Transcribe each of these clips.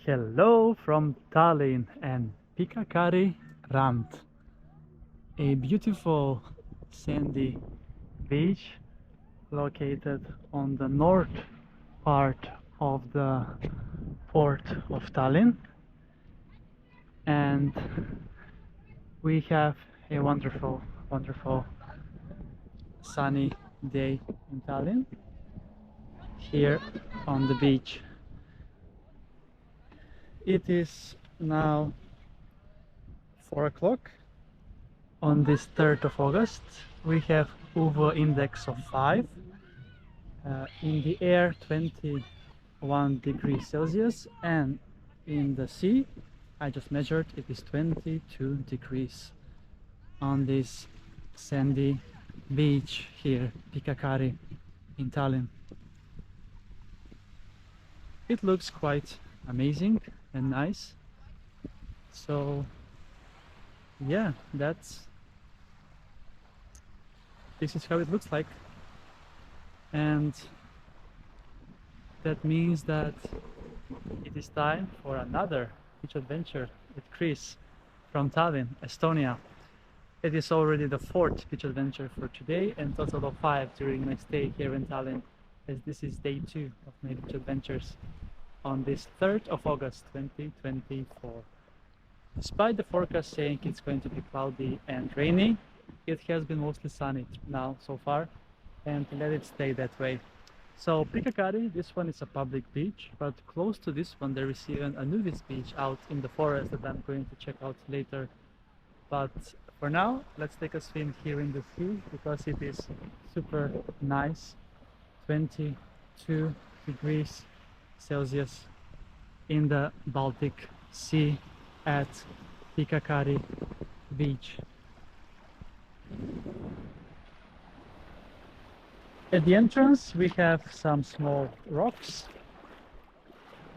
Hello from Tallinn and Pikakari Rand, a beautiful sandy beach located on the north part of the port of Tallinn, and we have a wonderful sunny day in Tallinn here on the beach. It is now 4 o'clock on this 3rd of August. We have UV index of 5, in the air 21 degrees Celsius, and in the sea, I just measured, it is 22 degrees on this sandy beach here, Pikakari in Tallinn. It looks quite amazing and nice. So yeah, this is how it looks like, and that means that it is time for another beach adventure with Chris from Tallinn, Estonia. It is already the 4th beach adventure for today, and total of 5 during my stay here in Tallinn, as this is day 2 of my beach adventures on this 3rd of August 2024. Despite the forecast saying it's going to be cloudy and rainy, it has been mostly sunny now so far, and let it stay that way. So Pikakari, this one is a public beach, but close to this one there is even a nudist beach out in the forest that I'm going to check out later. But for now, let's take a swim here in the sea, because it is super nice, 22 degrees Celsius in the Baltic Sea at Pikakari beach. At the entrance we have some small rocks,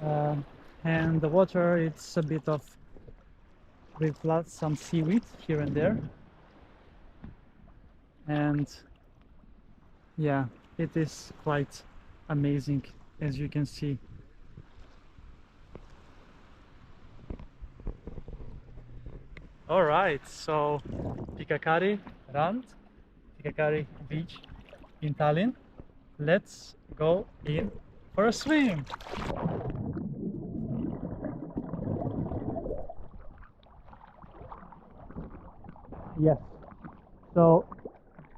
and the water, it's a bit of, we've lost some seaweed here and there, and yeah, it is quite amazing, as you can see. All right, so Pikakari Rand, Pikakari beach in Tallinn. Let's go in for a swim. Yes, so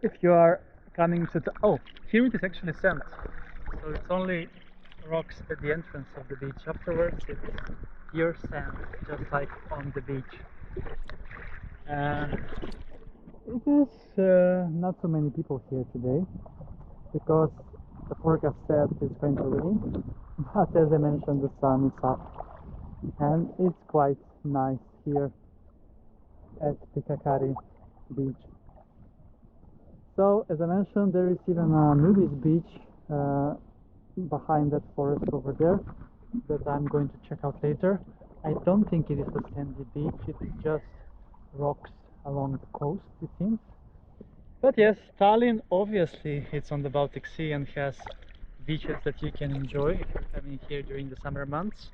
if you are coming to the, oh, here it is actually sand, so it's only rocks at the entrance of the beach. Afterwards it's pure sand, just like on the beach. It is not so many people here today, because the forecast said it's going to rain, but as I mentioned, the sun is up and it's quite nice here at Pikakari beach. So as I mentioned, there is even a nudist beach behind that forest over there that I'm going to check out later. I don't think it is a sandy beach, it is just rocks along the coast, it seems. But yes, Tallinn, obviously it's on the Baltic Sea and has beaches that you can enjoy if you're coming here during the summer months,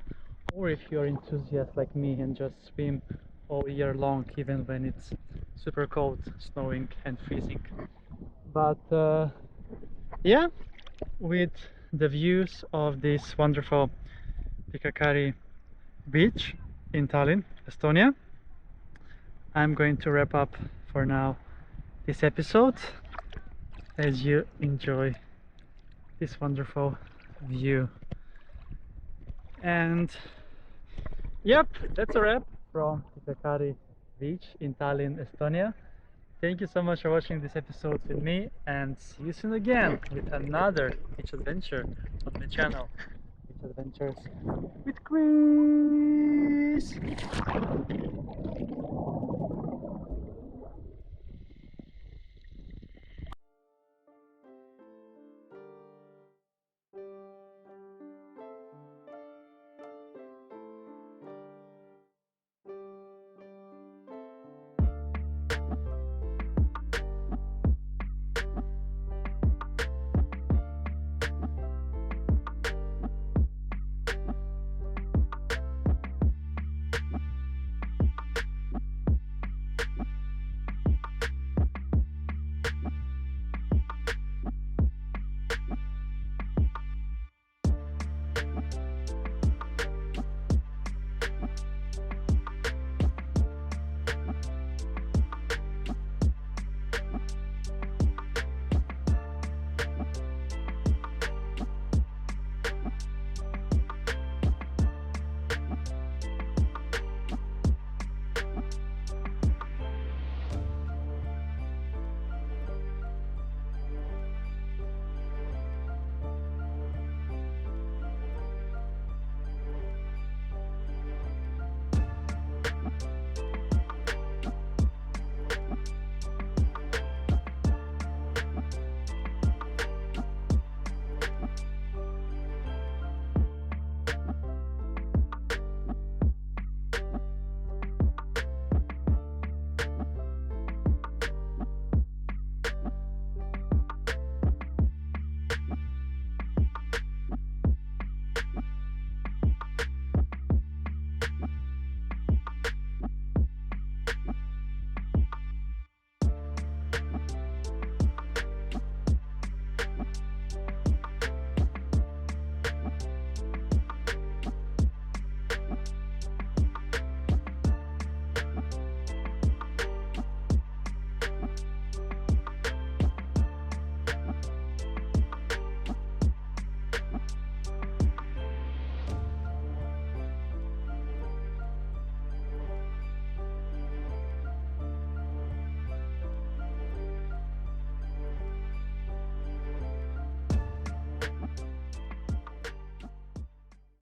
or if you're an enthusiast like me and just swim all year long, even when it's super cold, snowing and freezing. But yeah, with the views of this wonderful Pikakari beach in Tallinn, Estonia, I'm going to wrap up for now this episode, as you enjoy this wonderful view. And yep, that's a wrap from Pikakari beach in Tallinn, Estonia. Thank you so much for watching this episode with me, and see you soon again with another beach adventure on my channel, Beach Adventures with Chris.